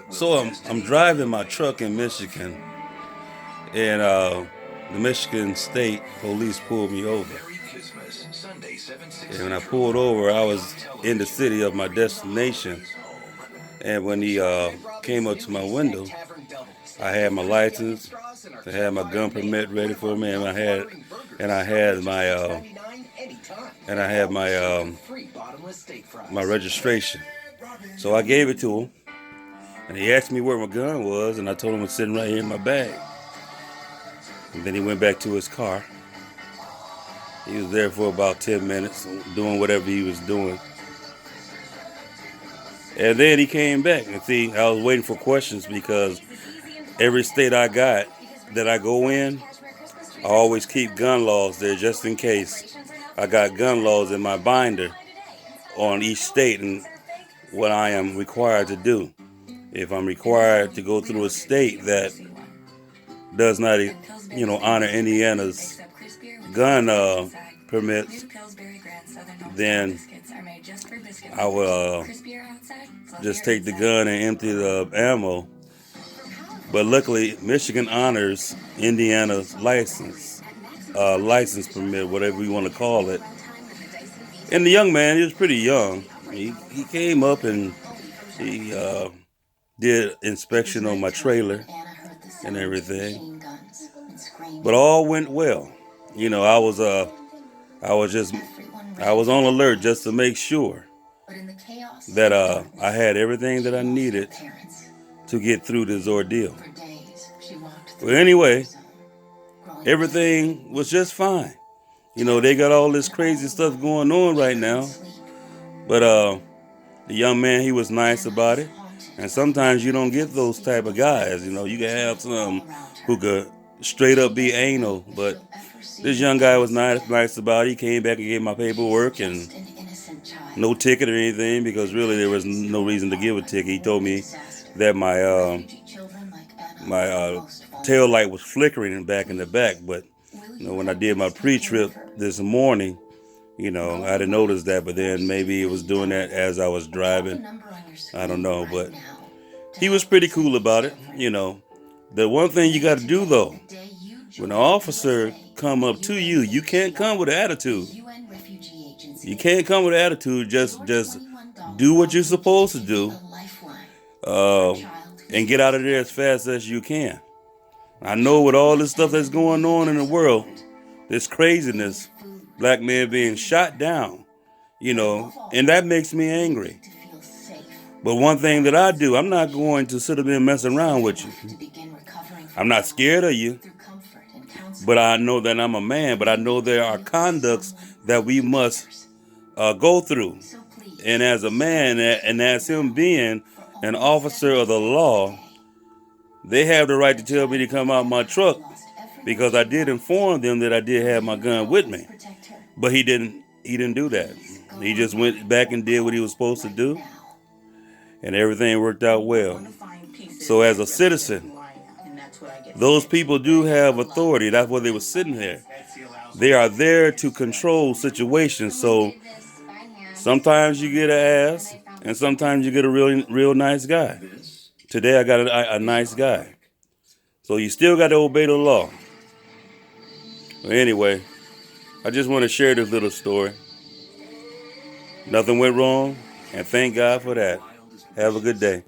So I'm driving my truck in Michigan, and the Michigan State Police pulled me over. And when I pulled over, I was in the city of my destination. And when he came up to my window, I had my license, I had my gun permit ready for me, and I had my registration. So I gave it to him, and he asked me where my gun was, and I told him it was sitting right here in my bag. And then he went back to his car. He was there for about 10 minutes doing whatever he was doing. And then he came back. And see, I was waiting for questions because every state I got that I go in, I always keep gun laws there just in case. I got gun laws in my binder on each state and what I am required to do. If I'm required to go through a state that does not, honor Indiana's gun permits, then I will just take the gun and empty the ammo. But luckily, Michigan honors Indiana's license permit, whatever you want to call it. And the young man, he was pretty young. He came up and he did inspection on my trailer and everything. But all went well. I was on alert just to make sure that I had everything that I needed to get through this ordeal. Well, anyway, everything was just fine. They got all this crazy stuff going on right now. But the young man, he was nice about it. And sometimes you don't get those type of guys. You can have some who could straight up be anal. But this young guy was nice about it. He came back and gave my paperwork and no ticket or anything, because really there was no reason to give a ticket. He told me that my tail light was flickering back in the back. But when I did my pre-trip this morning, I didn't notice that, but then maybe it was doing that as I was driving. I don't know, but he was pretty cool about it. The one thing you got to do though, when an officer come up to you, you can't come with an attitude. You can't come with an attitude. Just do what you're supposed to do, and get out of there as fast as you can. I know with all this stuff that's going on in the world, this craziness, black men being shot down, and that makes me angry. But one thing that I do, I'm not going to sit up and mess around with you. I'm not scared of you, but I know that I'm a man, but I know there are conducts that we must go through. And as a man, and as him being an officer of the law, they have the right to tell me to come out my truck, because I did inform them that I did have my gun with me. But he didn't do that. He just went back and did what he was supposed to do, and everything worked out well. So as a citizen, those people do have authority. That's why they were sitting there. They are there to control situations. So sometimes you get an ass, and sometimes you get a real nice guy. Today I got a nice guy. So you still got to obey the law. But anyway, I just want to share this little story. Nothing went wrong, and thank God for that. Have a good day.